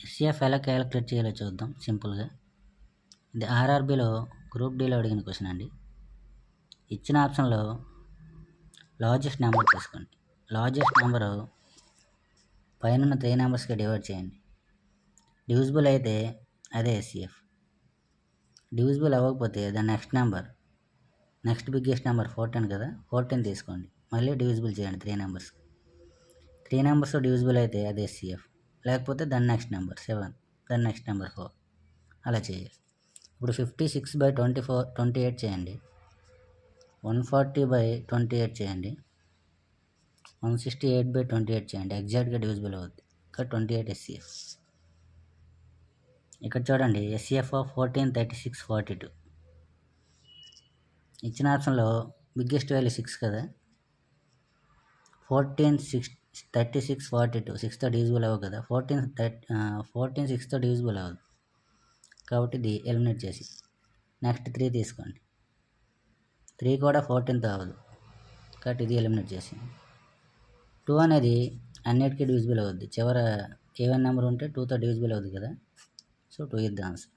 SCF ఎలా calculate చేయాలో చూద్దాం సింపుల్గా. ఇది ఆర్ఆర్బీలో గ్రూప్ డీలో అడిగిన క్వశ్చన్ అండి. ఇచ్చిన ఆప్షన్లో లార్జెస్ట్ నెంబర్ తీసుకోండి. లార్జెస్ట్ నెంబరు పైన 3 నెంబర్స్కి డివైడ్ చేయండి. డివిజిబుల్ అయితే అదే ఎస్సీఎఫ్. డివిజిబుల్ అవ్వకపోతే దాని నెక్స్ట్ బిగ్గెస్ట్ నెంబర్ 14 కదా, 14 తీసుకోండి. మళ్ళీ డివిజిబుల్ చేయండి 3 నెంబర్స్. 3 నెంబర్స్ డివిజిబుల్ అయితే అది ఎస్సీఎఫ్. లేకపోతే దాని నెక్స్ట్ నెంబర్ 7, దాని నెక్స్ట్ నెంబర్ 4, అలా చేయాలి. ఇప్పుడు 56/28 చేయండి. 140/28 చేయండి. 168/28 చేయండి. ఎగ్జాక్ట్గా డివిజిబుల్ అవుద్ది. ఇక్కడ 28 ఎస్సీఎఫ్. ఇక్కడ చూడండి, ఎస్సీఎఫ్ ఆఫ్ 14, 36, 42. ఇచ్చిన ఆప్షన్లో బిగ్గెస్ట్ వాల్యూ 6 కదా, 14, 6, 36, 42 6తో డివిజిబుల్ అవ్వదు కదా. 14 6తో డివిజిబుల్ అవ్వదు కాబట్టి ఇది ఎలిమినేట్ చేసి నెక్స్ట్ 3 తీసుకోండి. 3 కూడా 14తో అవ్వదు కాబట్టి ఇది ఎలిమినేట్ చేసి 2 అనేది అన్నిటికీ డివిజిబుల్ అవుద్ది. చివర ఈవెన్ నెంబర్ ఉంటే 2తో డివిజిబుల్ అవుద్ది కదా, సో 2 ఇస్ ద ఆన్సర్.